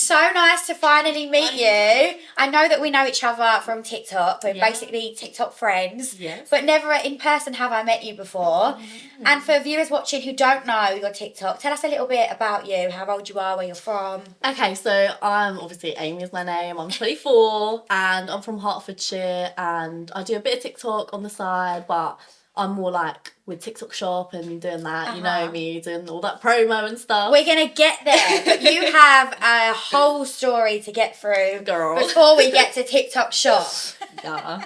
so nice to finally meet you. I know that we know each other from TikTok. We're basically TikTok friends. Yes. But never in person have I met you before. And for viewers watching who don't know your TikTok, tell us a little bit about you, how old you are, where you're from. Okay, so I'm obviously Amy is my name. I'm 24 and I'm from Hertfordshire, and I do a bit of TikTok on the side, but I'm more like with TikTok shop and doing that, you know me, doing all that promo and stuff. We're going to get there, but you have a whole story to get through before we get to TikTok shop. Yeah.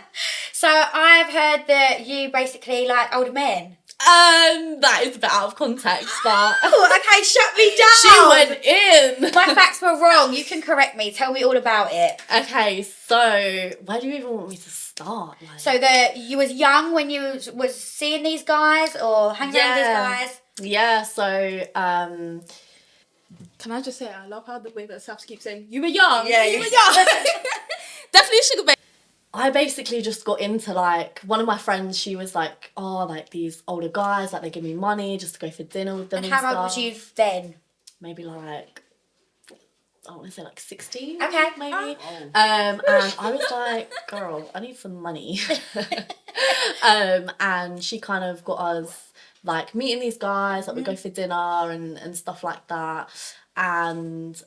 So I've heard that you basically like older men. That is a bit out of context, but... Oh, okay, shut me down! She went in! My facts were wrong. You can correct me. Tell me all about it. Okay, so where do you even want me to start? Like... So you was young when you was seeing these guys or hanging around with these guys? Yeah, so... Can I just say, I love how the way that Saps keeps saying, you were young. Yeah, you were young. Definitely sugar baby. I basically just got into, like, one of my friends, she was like, oh, like, these older guys, like, they give me money just to go for dinner with them and how old was you then? Maybe, like, I want to say, like, 16? Okay. Maybe. Oh. And I was like, girl, I need some money. And she kind of got us, like, meeting these guys, like, we go for dinner and stuff like that. And,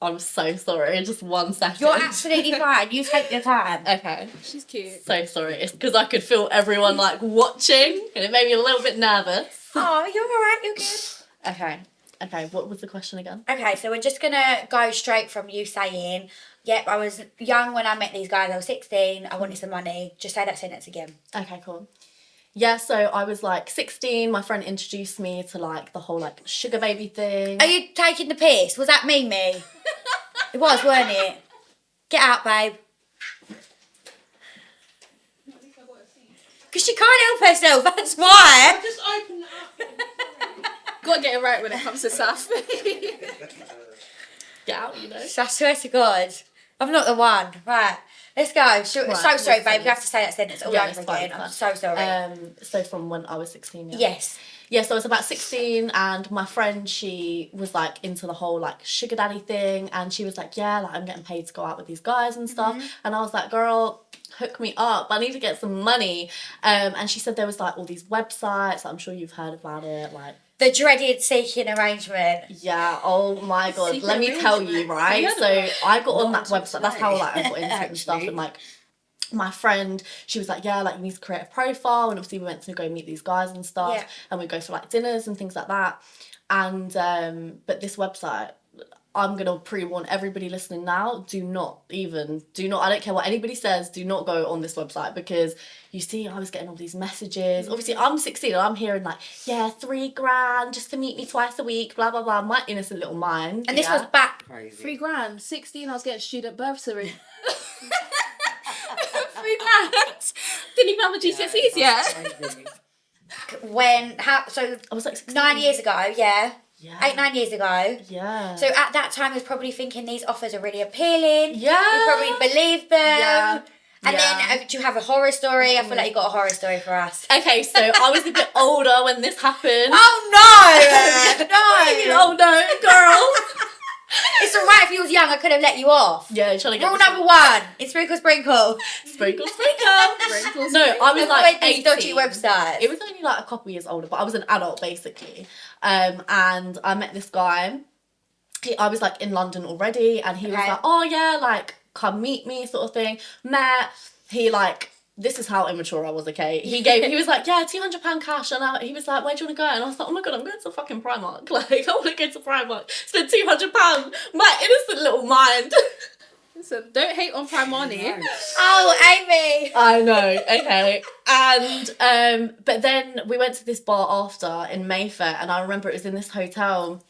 I'm so sorry, just 1 second. You're absolutely fine. You take your time. Okay. She's cute. So sorry. It's because I could feel everyone, like, watching, and it made me a little bit nervous. Oh, you're all right. You're good. Okay. What was the question again? Okay, so we're just going to go straight from you saying, yep, I was young when I met these guys. I was 16. I wanted some money. Just say that sentence again. Okay, cool. Yeah, so I was, like, 16. My friend introduced me to, like, the whole, like, sugar baby thing. Are you taking the piss? Was that me? It was, weren't it? Get out, babe. Because she can't help herself, that's why. I just opened it up. Gotta get it right when it comes to Saf. Get out, you know. I swear to God. I'm not the one. Right. Let's go. Right, so sorry, babe. You have to say that sentence all over again. I'm so sorry. So from when I was 16, yeah? Yes. Yeah, so I was about 16, and my friend, she was, like, into the whole, like, sugar daddy thing, and she was like, yeah, like, I'm getting paid to go out with these guys and stuff, and I was like, girl, hook me up, I need to get some money, and she said there was, like, all these websites, I'm sure you've heard about it, like... The dreaded seeking arrangement. Yeah, oh my God, Secret let me tell you, right, so I got on that website, that's how, like, I got into it and stuff, and, like, my friend, she was like, yeah, like, you need to create a profile, and obviously we went to go meet these guys and stuff, and we go for, like, dinners and things like that, and, but this website, I'm going to pre-warn everybody listening now, do not, I don't care what anybody says, do not go on this website, because you see, I was getting all these messages, obviously, I'm 16, and I'm hearing, like, yeah, $3,000 just to meet me twice a week, blah, blah, blah, my innocent little mind. And this was back... Crazy. $3,000. 16, I was getting student bursary. $3,000. Didn't even have a GCSEs yet. I was like 16. 9 years ago, yeah. 8-9 years ago. Yeah. So at that time, I was probably thinking these offers are really appealing. Yeah. You probably believed them. Yeah. And then, do you have a horror story? I feel like you got a horror story for us. Okay, so I was a bit older when this happened. Oh no! No! Oh no, girl. It's alright if you was young, I could have let you off. Yeah, trying to get... Rule number 1, it's sprinkle, sprinkle. Sprinkle, sprinkle. No, I was like 18. Dodgy websites. It was only like a couple years older, but I was an adult basically. And I met this guy. I was like in London already, and he was like, oh yeah, like come meet me sort of thing. Met. He like... This is how immature I was, okay? He was like, yeah, £200 cash. And he was like, where do you want to go? And I was like, oh my God, I'm going to fucking Primark. Like, I want to go to Primark. Spend £200. My innocent little mind. Listen, don't hate on Primani. Oh, Amy. I know, okay. And, but then we went to this bar after in Mayfair, and I remember it was in this hotel.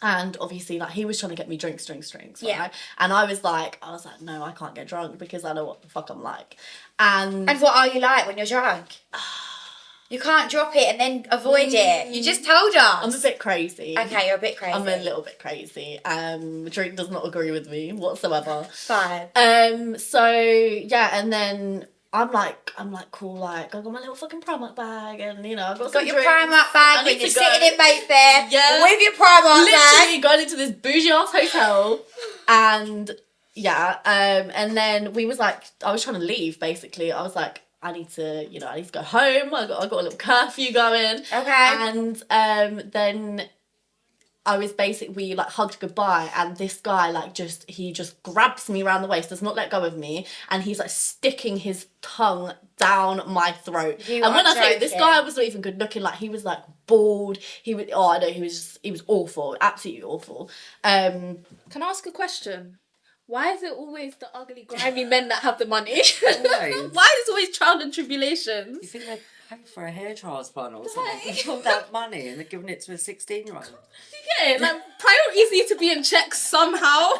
And obviously, like, he was trying to get me drinks, right? Yeah. And I was like, no, I can't get drunk because I know what the fuck I'm like. And what are you like when you're drunk? You can't drop it and then avoid it. You just told us. I'm a bit crazy. Okay, you're a bit crazy. I'm a little bit crazy. Drink does not agree with me whatsoever. Fine. So, yeah, and then I'm like, cool, like, I got my little fucking Primark bag, and, you know, I've got Got your drinks. Primark bag when you're sitting in Mayfair with your Primark Literally bag. going into this bougie-ass hotel, and, and then we was like, I was trying to leave, basically. I was like, I need to go home. I got a little curfew going. Okay. And then we like hugged goodbye, and this guy he just grabs me around the waist, does not let go of me, and he's like sticking his tongue down my throat. And when I say this guy was not even good looking, like he was like bald. He was he was awful, absolutely awful. Can I ask a question? Why is it always the ugly, grimy men that have the money? Why is it always trial and tribulations? You think they're paying for a hair transplant or something? They've got that money and they're giving it to a 16-year-old. Yeah, like priorities need to be in check somehow.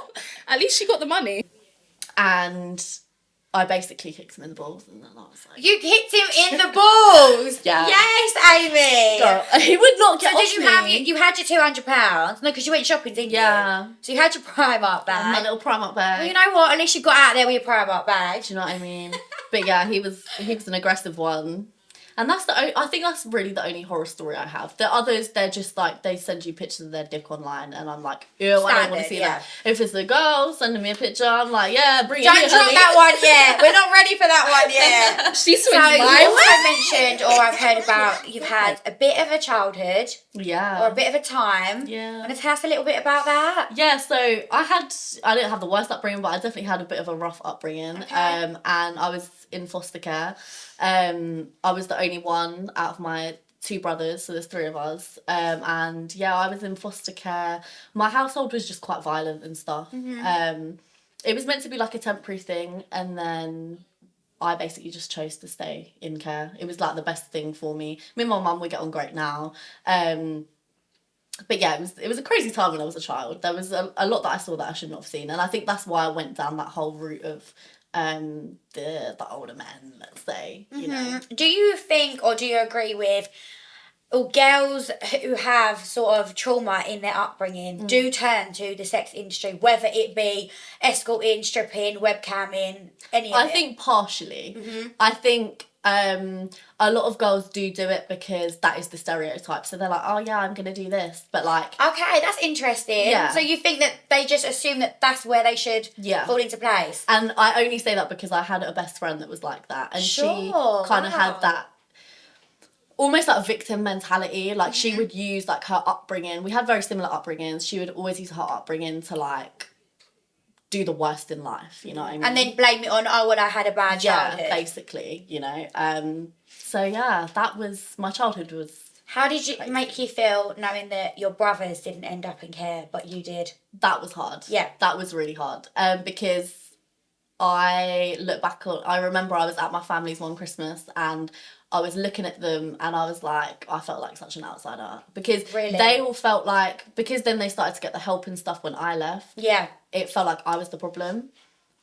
At least she got the money. And I basically kicked him in the balls, and then I was like, You kicked him in the balls. Yeah. Yes, Amy. Girl, he would not get So off did you me. have you had your £200? No, because you went shopping, didn't you? Yeah. So you had your Primark bag. My little Primark bag. Well, you know what? At least you got out there with your Primark bag. Do you know what I mean? But yeah, he was an aggressive one. And I think that's really the only horror story I have. The others, they're just like, they send you pictures of their dick online, and I'm like, ew, I don't want to see that. If it's a girl sending me a picture, I'm like, yeah, bring it here, Don't drop honey. that one yet. We're not ready for that one yet. She's So you also mentioned, or I've heard about, you've had a bit of a childhood. Yeah. Or a bit of a time. Yeah. Want to tell us a little bit about that? Yeah, so I didn't have the worst upbringing, but I definitely had a bit of a rough upbringing. Okay. And I was in foster care. I was the only one out of my two brothers, so there's three of us. And yeah, I was in foster care. My household was just quite violent and stuff. Mm-hmm. It was meant to be like a temporary thing, and then I basically just chose to stay in care. It was like the best thing for me. Me and my mum, we get on great now. But yeah, it was a crazy time when I was a child. There was a lot that I saw that I should not have seen, and I think that's why I went down that whole route of the older men, let's say. You know. Do you think, or do you agree with, girls who have sort of trauma in their upbringing do turn to the sex industry, whether it be escorting, stripping, webcamming, any of it? I think partially. I think a lot of girls do it because that is the stereotype. So they're like, oh yeah, I'm gonna do this, but like, okay, that's interesting. Yeah. So you think that they just assume that that's where they should fall into place? And I only say that because I had a best friend that was like that, and she kind of had that almost like victim mentality. Like she would use like her upbringing. We had very similar upbringings. She would always use her upbringing to like do the worst in life, you know what I mean? And then blame it on, oh, well, I had a bad childhood. Yeah, basically, you know. So yeah, that was, my childhood was... How did it make you feel knowing that your brothers didn't end up in care, but you did? That was hard. Yeah. That was really hard. Because I look back on... I remember I was at my family's one Christmas, and I was looking at them, and I was like, I felt like such an outsider. Because they all felt like... Because then they started to get the help and stuff when I left. Yeah. It felt like I was the problem.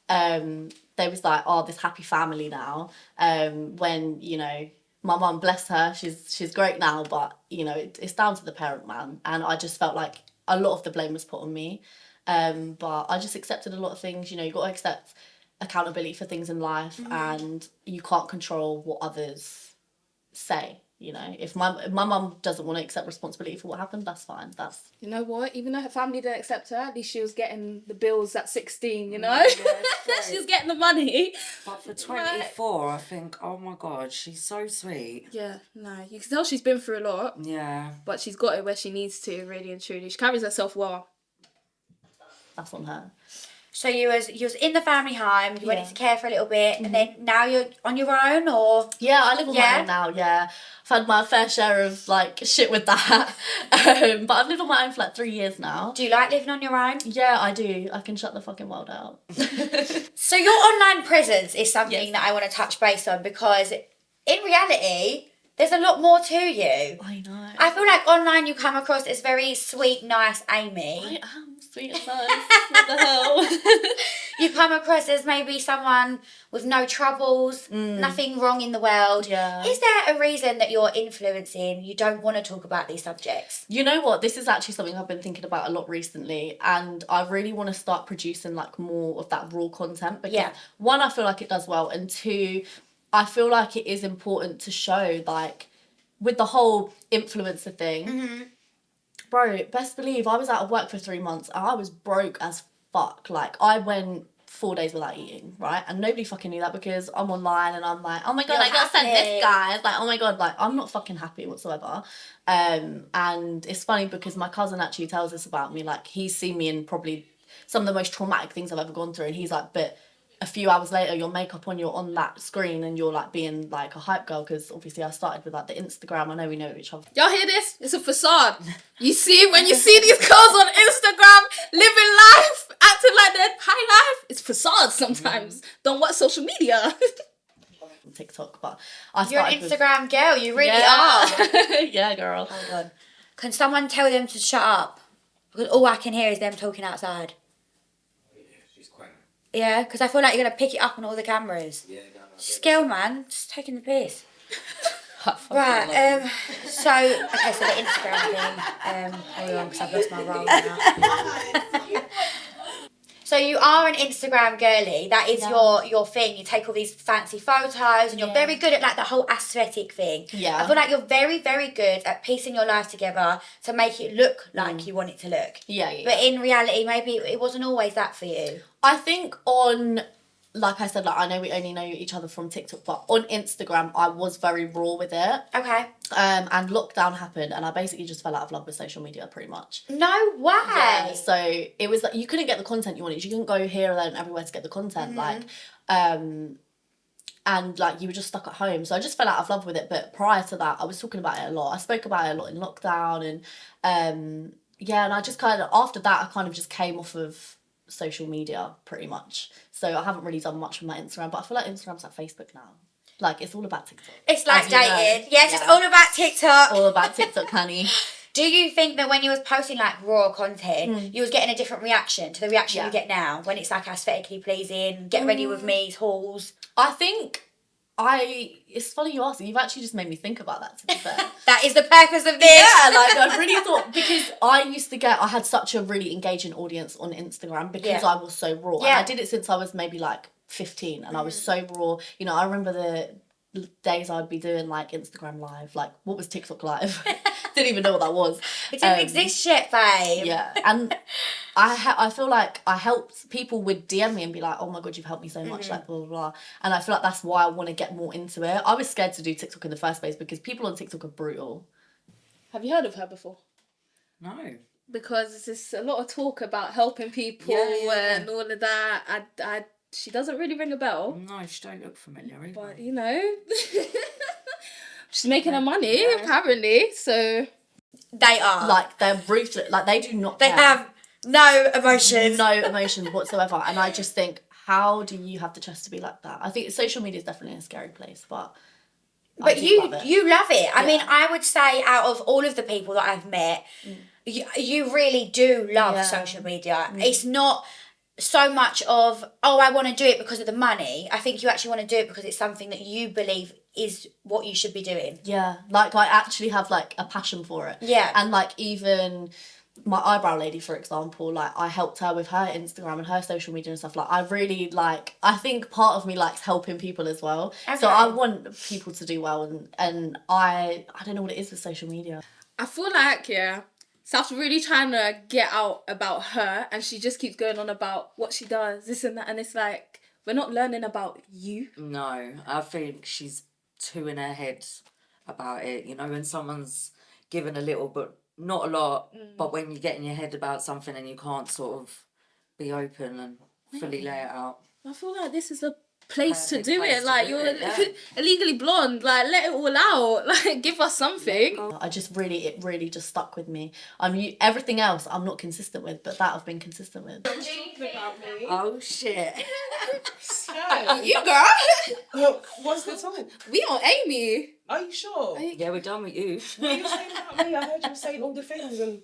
They was like, oh, this happy family now. When, you know, my mum, bless her, she's great now, but, you know, it's down to the parent man. And I just felt like a lot of the blame was put on me. But I just accepted a lot of things. You know, you got to accept accountability for things in life, and you can't control what others say. You know, if my mum doesn't want to accept responsibility for what happened, that's fine. That's... You know what? Even though her family didn't accept her, at least she was getting the bills at 16, you know? Yeah, she was getting the money. But for 24, I think, oh my God, she's so sweet. Yeah, no, you can tell she's been through a lot. Yeah. But she's got it where she needs to, really and truly. She carries herself well. That's on her. So you was in the family home, you went into care for a little bit, and then now you're on your own, or? Yeah, I live on my own now, yeah. I've had my fair share of, like, shit with that. But I've lived on my own for, like, 3 years now. Do you like living on your own? Yeah, I do. I can shut the fucking world out. So your online presence is something that I want to touch base on, because in reality, there's a lot more to you. I know. I feel like online you come across as very sweet, nice Amy. I am sweet and nice. What the hell? You come across as maybe someone with no troubles, nothing wrong in the world. Yeah. Is there a reason that you're influencing, you don't want to talk about these subjects? You know what? This is actually something I've been thinking about a lot recently, and I really want to start producing like more of that raw content, because one, I feel like it does well, and two, I feel like it is important to show, like, with the whole influencer thing, bro, best believe I was out of work for 3 months and I was broke as fuck. Like, I went 4 days without eating, right? And nobody fucking knew that because I'm online and I'm like, oh my God, I gotta send this, guys. Like, oh my God, like, I'm not fucking happy whatsoever. And it's funny because my cousin actually tells us about me. Like, he's seen me in probably some of the most traumatic things I've ever gone through. And he's like, but a few hours later, your makeup on, you're on that screen and you're like being like a hype girl, because obviously I started with like the Instagram. I know we know each other. Y'all hear this? It's a facade. You see, when you see these girls on Instagram living life, acting like they're high life, it's facade sometimes. Don't watch social media. TikTok, but I You're an started Instagram girl. You really are. Yeah, girl. Oh God. Can someone tell them to shut up? Because all I can hear is them talking outside. Yeah, because I feel like you're going to pick it up on all the cameras. Yeah, Just girl, man. Just taking the piss. Right, so the Instagram thing. Hold on, because I've lost my role now. So you are an Instagram girly. That is your thing. You take all these fancy photos and you're very good at like the whole aesthetic thing. Yeah. I feel like you're very, very good at piecing your life together to make it look like you want it to look. Yeah. But in reality, maybe it wasn't always that for you. I think on, like I said, like I know we only know each other from TikTok, but on Instagram I was very raw with it. Okay. And lockdown happened and I basically just fell out of love with social media pretty much. No way. Yeah, so it was like you couldn't get the content you wanted. You couldn't go here, there and everywhere to get the content. Like, and like you were just stuck at home. So I just fell out of love with it. But prior to that, I was talking about it a lot. I spoke about it a lot in lockdown and and I just kind of, after that, I kind of just came off of social media pretty much. So I haven't really done much with my Instagram, but I feel like Instagram's like Facebook now. Like, it's all about TikTok. It's like dating. Yeah, just all about TikTok. All about TikTok, honey. Do you think that when you was posting like raw content, you was getting a different reaction to the reaction you get now when it's like aesthetically pleasing, get ready with me's hauls? I think it's funny you ask. You've actually just made me think about that, to be fair. That is the purpose of this. Yeah, like I really thought, because I had such a really engaging audience on Instagram because I was so raw. Yeah. And I did it since I was maybe like 15 and I was so raw. You know, I remember the days I'd be doing like Instagram live, like what was TikTok live? Didn't even know what that was. It didn't exist yet, babe. Yeah, and I feel like I helped people would DM me and be like, oh my God, you've helped me so much, like blah, blah, blah. And I feel like that's why I want to get more into it. I was scared to do TikTok in the first place because people on TikTok are brutal. Have you heard of her before? No. Because there's a lot of talk about helping people and all of that. She doesn't really ring a bell. No, she don't look familiar either. But, you know, she's making her money, apparently, so... They are. Like, they're ruthless. Like, they do not They care. have no emotions. No emotions whatsoever. And I just think, how do you have the chest to be like that? I think social media is definitely a scary place, but you love it. You love it. I mean, I would say out of all of the people that I've met, you really do love social media. It's not so much of, oh, I want to do it because of the money. I think you actually want to do it because it's something that you believe is what you should be doing. Yeah, like I actually have like a passion for it. Yeah. And like even my eyebrow lady, for example, like I helped her with her Instagram and her social media and stuff. Like I really like, I think part of me likes helping people as well. Okay. So I want people to do well, and I don't know what it is with social media. I feel like, Saf's really trying to get out about her, and she just keeps going on about what she does, this and that, and it's like, we're not learning about you. No, I think she's too in her head about it. You know, when someone's given a little but not a lot, but when you get in your head about something and you can't sort of be open and fully lay it out. I feel like this is a place to Perfect do place it. to Like, do you're it, illegally blonde. Like, let it all out. Like, give us something. It really just stuck with me. Everything else I'm not consistent with, but that I've been consistent with. Oh shit. You girl. Look, what's the time? We on Amy. Are you sure? Yeah, we're done with you. What are you saying about me? I heard you saying all the things, and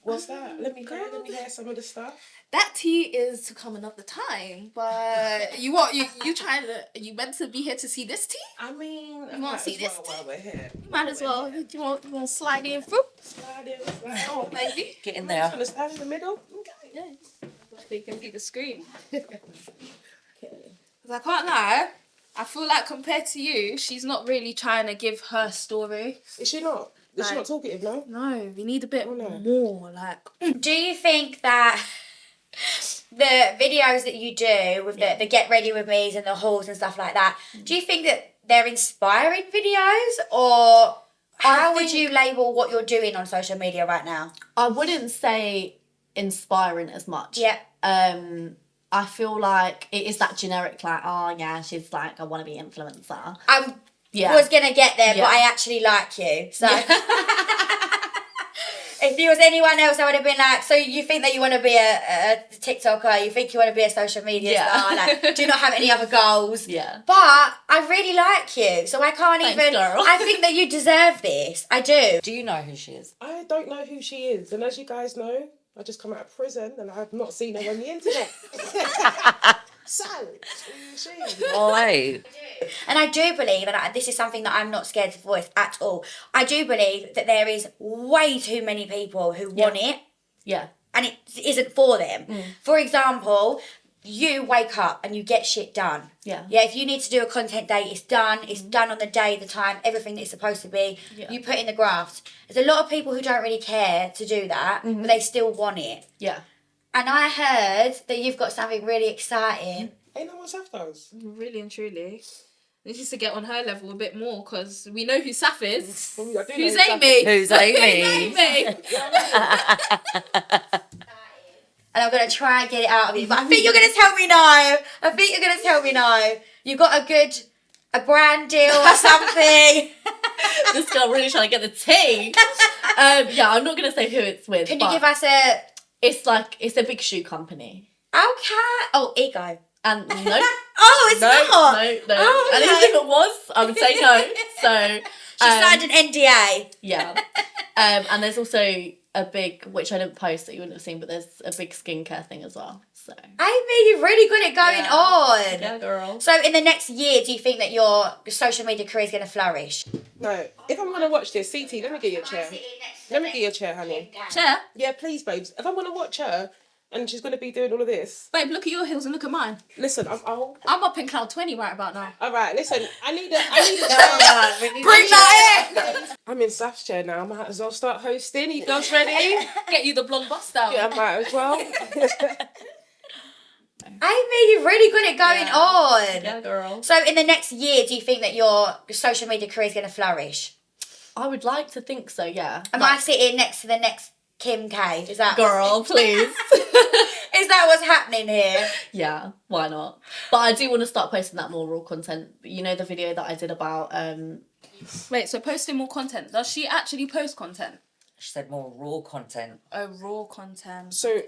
what's that? Let me hear some of the stuff. That tea is to come another time, but you meant to be here to see this tea? I mean, You want to see this while we're here. You might as well. You want to slide in through? Slide in, slide. Oh, baby. Get in I'm there. just gonna stand in the middle. Okay. Yeah. So you can see the screen. Because I can't lie, I feel like compared to you, she's not really trying to give her story. Is she not? Is she not talkative, no? No, we need a bit no. more, like... Do you think that the videos that you do with the get ready with me's and the hauls and stuff like that, do you think that they're inspiring videos, or how would you label what you're doing on social media right now? I wouldn't say inspiring as much. Yeah. I feel like it is that generic, like, oh yeah, she's like, I want to be influencer. I was going to get there, but I actually like you. So if you was anyone else, I would have been like, so you think that you want to be a TikToker, you think you want to be a social media star, like, do you not have any other goals? Yeah. But I really like you, so I can't girl. I think that you deserve this. I do. Do you know who she is? I don't know who she is. And as you guys know, I just come out of prison and I have not seen her on the internet. So, she. Why? And I do believe, and this is something that I'm not scared to voice at all, I do believe that there is way too many people who want it. Yeah. And it isn't for them. For example, you wake up and you get shit done. Yeah. Yeah, if you need to do a content day, it's done. It's done on the day, the time, everything that it's supposed to be. Yeah. You put in the graft. There's a lot of people who don't really care to do that, but they still want it. Yeah. And I heard that you've got something really exciting. Ain't that what Saf does? Really and truly. This is to get on her level a bit more, because we know who Saf is. Well, I do know Who's who Saf Amy? is. Who's Amy? Amy? And I'm going to try and get it out of you. But I think you're going to tell me no. You've got a brand deal or something. This girl really trying to get the tea. Yeah, I'm not going to say who it's with. Can you give us a... It's a big shoe company. Okay. Oh, Ego. And no. Oh, it's not. No. Oh, At okay. least if it was, I would say no. So She signed an NDA. yeah. And there's also a big, which I didn't post that you wouldn't have seen, but there's a big skincare thing as well. So Amy, you're really good at going on. yeah, girl. So in the next year, do you think that your social media career is going to flourish? No. If I'm going to watch this, CT, let me get you a chair. Let me get you a chair, honey. Chair? Yeah, please, babes. If I'm going to watch her and she's going to be doing all of this, Babe, look at your heels and look at mine. listen, I'm old. I'm up in cloud 20 right about now. All right, listen, I need a chair. Bring that in! I'm in Saf's chair now. I might as well start hosting. You girls ready? Get you the blonde bust out. Yeah, I might as well. Amy, you're really good at going on. Yeah, girl. So in the next year, do you think that your social media career is going to flourish? I would like to think so, yeah. Am I sitting next to the next Kim K? Is that Girl, please. Is that what's happening here? Yeah, why not? But I do want to start posting that more raw content. You know the video that I did about Wait, so posting more content. Does she actually post content? She said more raw content. Oh, raw content. So,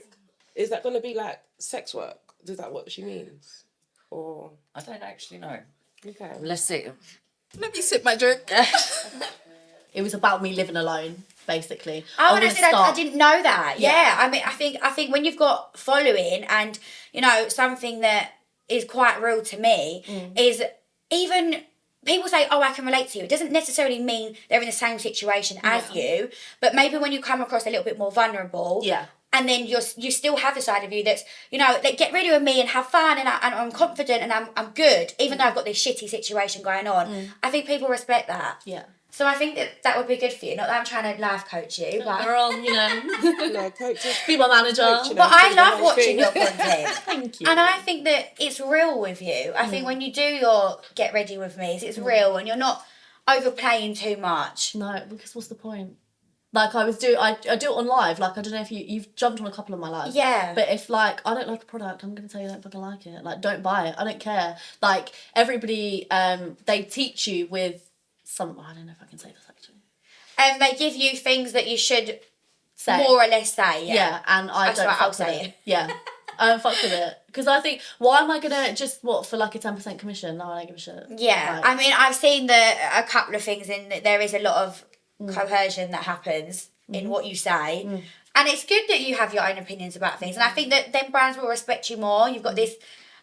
is that going to be like sex work? Is that what she means? Or, I don't actually know. okay. Let's see. Let me sip my drink. it was about me living alone, basically. Oh, and wanna I didn't know that. Yeah. Yeah. I mean, I think when you've got following and, you know, something that is quite real to me is even people say, oh, I can relate to you. It doesn't necessarily mean they're in the same situation as you, but maybe when you come across a little bit more vulnerable, and then you still have the side of you that's, you know, like, get ready with me and have fun and I'm confident and I'm good, even though I've got this shitty situation going on. I think people respect that. Yeah. So I think that would be good for you. Not that I'm trying to life coach you, but Girl, you know, No, coaches. be my manager. but I love watching your content. Thank you. And I think that it's real with you. I think when you do your get ready with me, it's real and you're not overplaying too much. No, because what's the point? Like I do it on live. Like I don't know if you've jumped on a couple of my lives. Yeah. But if like I don't like a product, I'm gonna tell you I don't fucking like it. Like don't buy it. I don't care. Like everybody, they teach you with some. I don't know if I can say this actually. And they give you things that you should Say. more or less say. Yeah, and I That's don't right, fuck I'll with say it. it. Yeah. I don't fuck with it. Because I think, why am I gonna just for like a 10% commission? No, I don't give a shit. Yeah. Like, I mean, I've seen a couple of things in that there is a lot of coercion that happens in what you say. And it's good that you have your own opinions about things. And I think that then brands will respect you more. You've got this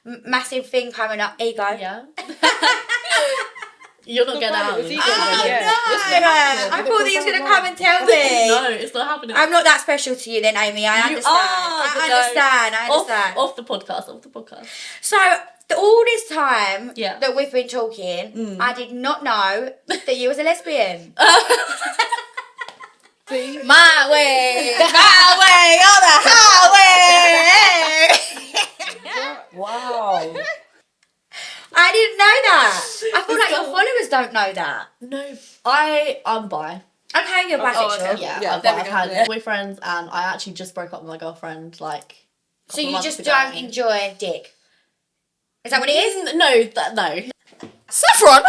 massive thing coming up, ego. Yeah. You're not getting out of me. Oh, no! I thought that he was going to come and tell me. No, it's not happening. I'm not that special to you then, Amy. I understand. are, but I understand. Off the podcast. So all this time Yeah. that we've been talking, I did not know that you was a lesbian. My way, on the highway. Wow. I didn't know that. I feel like your followers don't know that. No, I'm bi. Okay, you're bisexual. okay. Yeah, Yeah, I've there we had go. boyfriends, and I actually just broke up with my girlfriend like. So you just don't enjoy dick? Is that what it is? No. Saffron.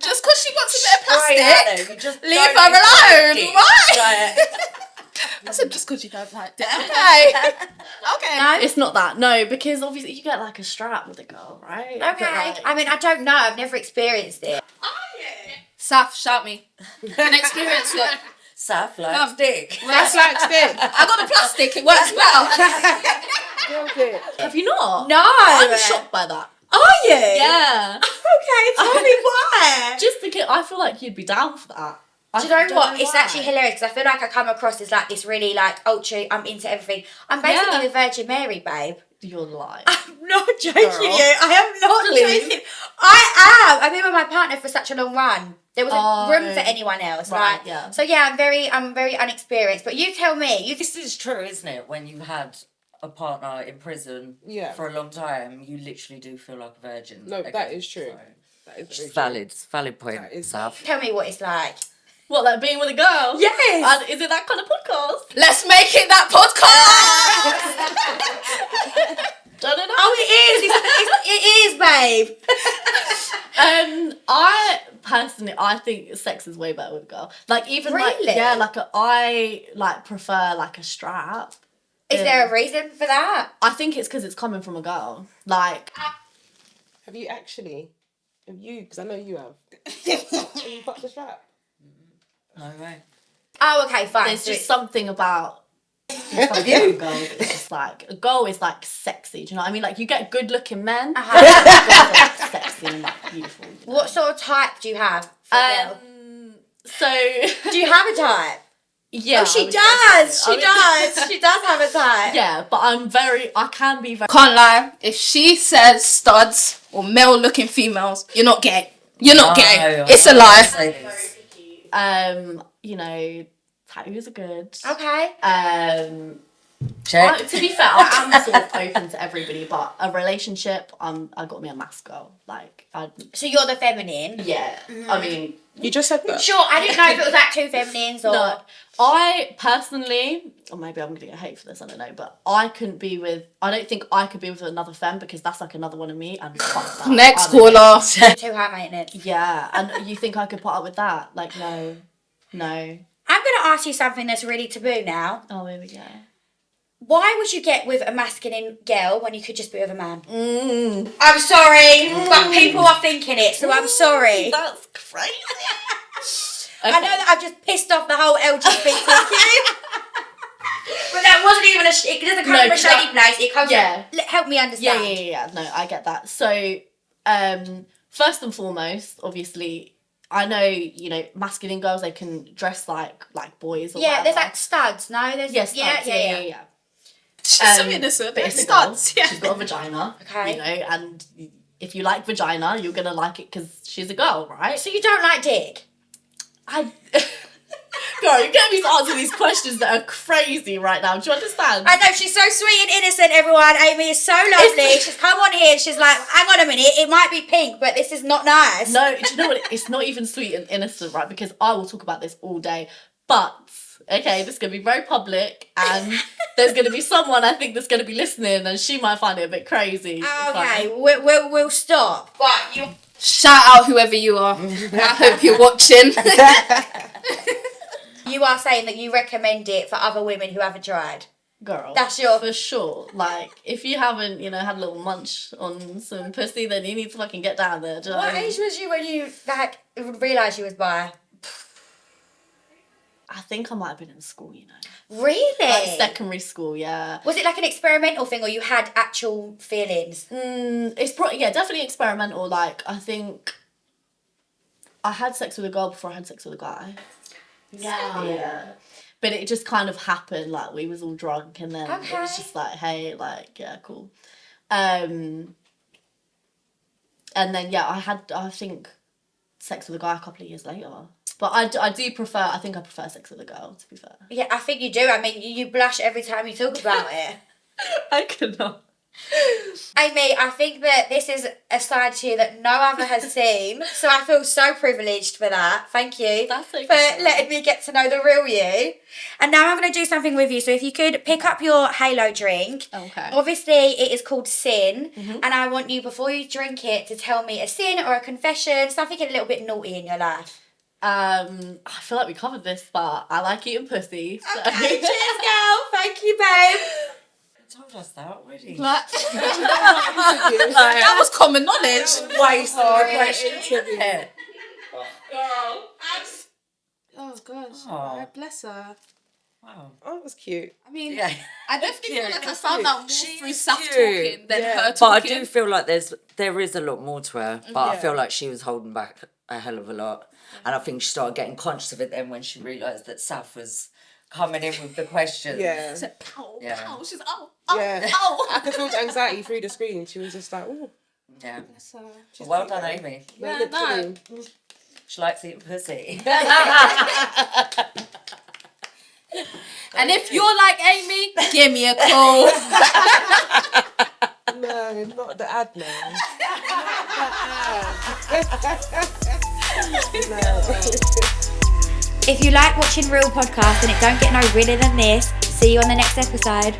Just because she wants a bit of plastic, You just leave don't her enjoy alone. dick. Right? I said just because you don't like it. Okay. Okay. No? It's not that. No, because obviously you get like a strap with a girl, right? But, Okay. like, I mean, I don't know. I've never experienced it. Saf, shout me. Can experience it. Saf likes dick. That's like stick. I got the plastic. It works well. have you not? No. I'm shocked by that. Are you? Yeah. Okay, tell me why. Just because I feel like you'd be down for that. Do you know don't what? It's why. actually hilarious because I feel like I come across as like this really like ultra. I'm into everything. I'm basically Yeah. the Virgin Mary, babe. You're lying. I'm not joking Girl. you. I am not Please. joking. I am. I've been with my partner for such a long run. There wasn't room for anyone else. Right, Like, yeah. So yeah, I'm very unexperienced. But you tell me. This is true, isn't it? When you've had a partner in prison Yeah. for a long time, you literally do feel like a virgin. No, again, that is true. so- That is It's very true. valid. It's valid point, That is- Saf. Tell me what it's like. What, like being with a girl? Yes. And is it that kind of podcast? Let's make it that podcast. Don't know. Oh, it is. It is, babe. I personally, I think sex is way better with a girl. Like even Really? I like prefer like a strap. Is there a reason for that? I think it's because it's coming from a girl. Like, Have you actually? Have you? Because I know you have. Have you fucked the strap? No way. Oh, okay, fine. there's So just it's- something about. Girls, it's just like a girl is like sexy. Do you know what I mean? Like you get good looking men. Uh-huh. Girls are like, sexy and like beautiful. You know? What sort of type do you have? For a girl? So Do you have a type? yeah, Oh, she I would say does. so. She does. She does have a type. Yeah, but I can be very. Can't lie. If she says studs or male looking females, you're not gay. You're not gay. It's a lie. You know, tattoos are good. Okay. Check. To be fair, I am sort of open to everybody, but a relationship, I got me a mask girl. Like, So you're the feminine. yeah. I mean, You just said that. Sure, I didn't know if it was like two feminines or. no. I personally, or maybe I'm gonna get hate for this, I don't know, but I don't think I could be with another femme because that's like another one of me, and fuck that. Next I'm- caller. Too high maintenance. Yeah, and you think I could put up with that? Like, no. I'm going to ask you something that's really taboo now. Oh, here we go. Why would you get with a masculine girl when you could just be with a man? Mm. I'm sorry, but people are thinking it, so I'm sorry. That's crazy. I know that I've just pissed off the whole LGBTQ. But that wasn't even it doesn't come from a shady place. It comes from, help me understand. Yeah. No, I get that. So, first and foremost, obviously, I know, you know, masculine girls, they can dress like boys or Yeah, whatever. there's like studs, no? There's Yes, yeah. She's so innocent. But it's a Studs. girl. Yeah. She's got a vagina. Okay. You know, and if you like vagina, you're going to like it because she's a girl, right? So you don't like dick? Girl, you're getting me to answer these questions that are crazy right now. Do you understand? I know, she's so sweet and innocent, everyone. Amy is so lovely. She's come on here and she's like, hang on a minute, it might be pink, but this is not nice. No, do you know what? It's not even sweet and innocent, right? Because I will talk about this all day. But, okay, this is going to be very public and there's going to be someone I think that's going to be listening and she might find it a bit crazy. Okay, we'll stop. But you... Shout out whoever you are. I hope you're watching. You are saying that you recommend it for other women who haven't tried. Girl. That's your... For sure. Like, if you haven't, you know, had a little munch on some pussy, then you need to fucking get down there. Do you know What I mean? age was you when you like realised you was bi? I think I might have been in school, you know. Really? Like secondary school, yeah. Was it like an experimental thing or you had actual feelings? It's definitely experimental. Like, I think I had sex with a girl before I had sex with a guy. No. Yeah. But it just kind of happened, like, we was all drunk, and then it Okay. was just like, hey, like, yeah, cool. And then, yeah, I think, sex with a guy a couple of years later. But I prefer sex with a girl, to be fair. Yeah, I think you do. I mean, you blush every time you talk about it. I cannot. Amy, I think that this is a side to you that no other has seen, so I feel so privileged for that. Thank you That's okay. for letting me get to know the real you. And now I'm going to do something with you. So if you could pick up your Halo drink. Okay. Obviously, it is called Sin, and I want you, before you drink it, to tell me a sin or a confession, something a little bit naughty in your life. I feel like we covered this, but I like eating pussy. So. Okay, cheers, girl. Thank you, babe. Told us that already. That was common knowledge. Waste of question trivia. Oh gosh. Oh. Bless her. Wow. Oh, that was cute. I mean, Yeah. I definitely feel Cute. like I found out more She's through Saff cute. talking than Yeah. her But I talking. do feel like there is a lot more to her. But I Yeah. feel like she was holding back a hell of a lot. And I think she started getting conscious of it then when she realised that Saff was coming in with the questions. Yeah. She said, pow, Yeah. pow. She's oh, Yeah. ow. I could feel the anxiety through the screen. She was just like, oh, Yeah. So, Well done, Amy. yeah, no. She likes eating pussy. And if you're like Amy, give me a call. No, not the ad now. If you like watching real podcasts and it don't get no realer than this, see you on the next episode.